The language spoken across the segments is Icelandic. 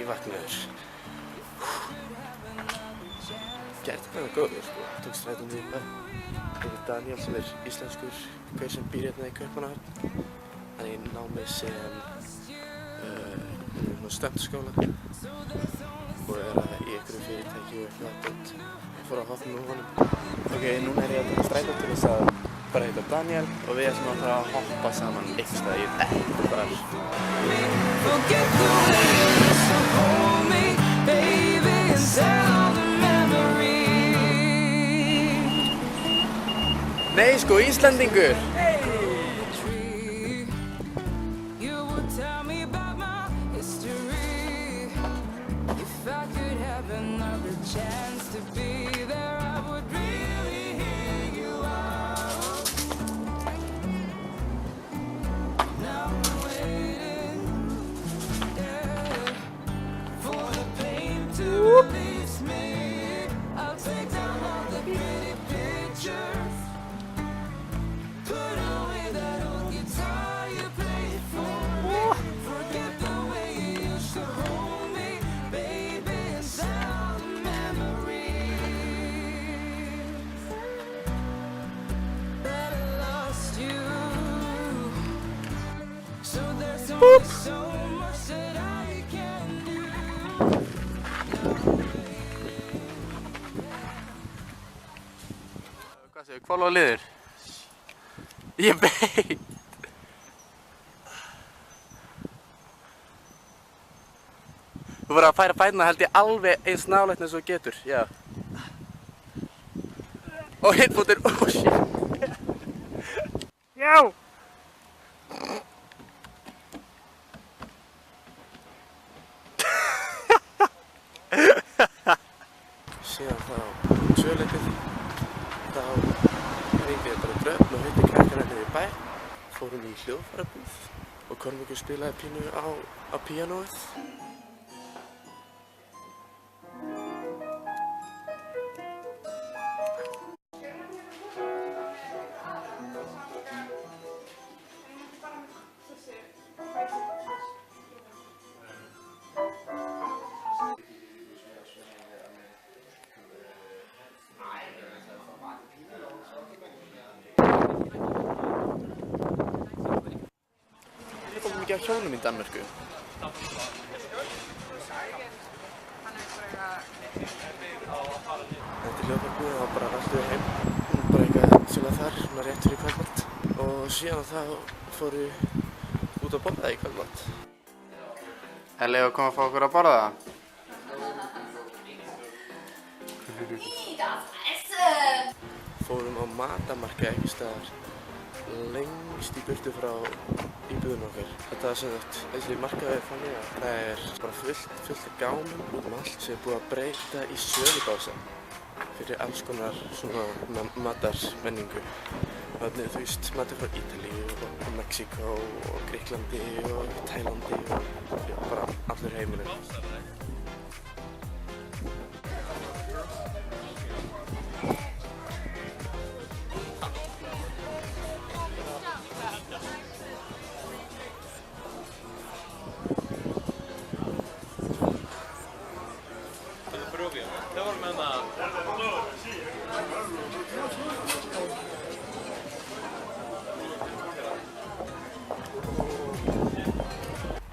ég vaknaður. Gæti það góður, sko. Tók strætó núna. Daniel sem íslenskur gaur sem býr hérna í Kaupmannahöfn. Hann í námi sem stöndskóla og í einhverju fyrirtæki og eitthvað fór að hoppa með honum. Ok, núna ég að taka strætó til þess að bara heita Daniel og við ætlum að fara að hoppa saman einhvers staðar, ég veit ekki hvar. Nei, sko, Íslandingur! Hvað segir, hvalva liður? Ég veit! Þú verður að færa fætina held ég alveg eins nálægt eins og þú getur, já. Og hinn fótur, oh shit! Já! Síðan þá tvöleytið, þá ringdi ég bara dröfn og hitti krakkana niður í bæ, fórum í hljóðfærabúð og Kormákur spilaði pínu á píanóið. Mikið af hjónum í Danmörku. Þetta er hljóðfærabúð og bara veltuði heim. Bara eitthvað svolítið þar, svona rétt fyrir kvöldmatt. Og síðan þá fóru út að borða í kvöldmatt. Elli, og koma að fá okkur að borða það? Fórum á matamarkað einhvers staðar lengst í burtu frá íbúðunum okkar. Þetta er sem sagt, þessi markaður þannig að það er bara fullt af gámum út allt sem er búið að breyta í sölubása fyrir alls konar svona matarmenningu. Þannig þú veist, matur frá Ítalíu og Mexíkó og Grikklandi og Tælandi og já, bara allur heimurinn.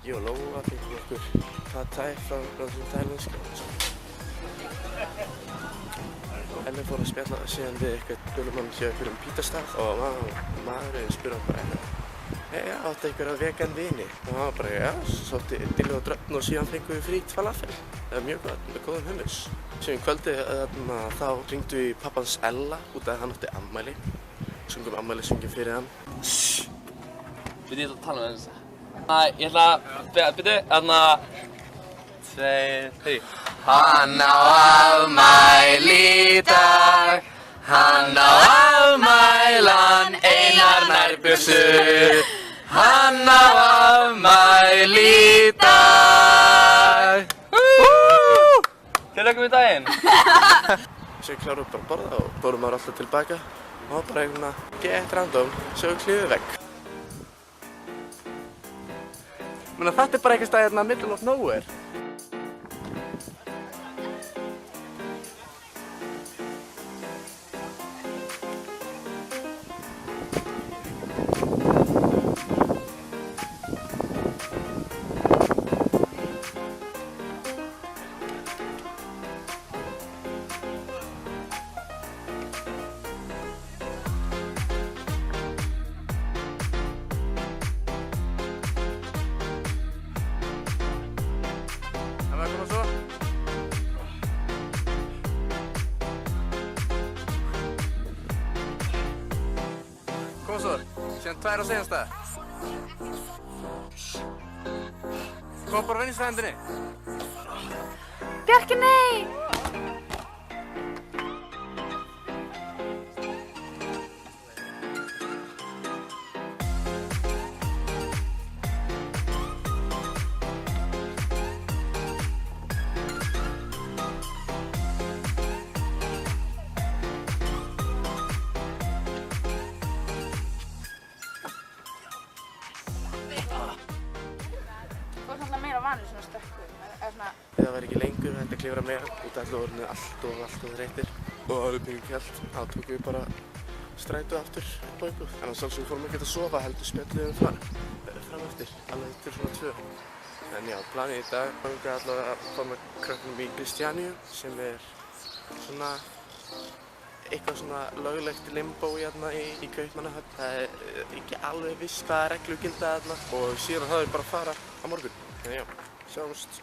Ég og Lóa fengum okkur pad thai frá þessum tælenska. Elli fór að spjalla síðan við eitthvað bölumann hjá einhverjum pítastað og maðurinn spurði hann bara eitthvað áttu einhverja vegan vini? Og hann var bara já, sótti dillu og dröfn og síðan fengum við frít falafel. Það var mjög gott með góðum hummus. Síðan kvöldi þá hringdu við pappans Ella út af hann átti afmæli. Sungum afmælisönginn fyrir hann. Við ætlum að tala um þess. Ég ætla að byrja, 2, 3. Hann á afmæli í dag, hann á afmælan Einar Nærbjörnsson. Hann á afmæli í dag. Til lögum í daginn. Svo klárum við bara að borða og fórum maður alltaf tilbaka. Og bara eitthvað get random, svo klífum við vegg. Þetta er bara eitthvað stað hérna middle of nowhere. Kom svo, síðan 2 á seinasta. Kom bara vinstri hendinni. Bjarki, nei! Þú ert náttúrulega meira vanur svona stökkum, eða svona... Það væri ekki lengur hægt að klifra meira út af allir orðinu allt of þreyttir. Og það var pínu kalt, þá tókum við bara strætó aftur upp á íbúð. En á sjálfsögum fórum við ekki að sofa heldur spjalliðum fram eftir, alveg til svona 2. En já, planið í dag var allavega að koma krökkunum í Kristjaníu sem er svona eitthvað svona löglegt limbó hérna í Kaupmannahöfn. Það er ekki alveg viss hvaða reglur gilda þarna og síðan það er bara að fara á morgun. En já, sjáumst.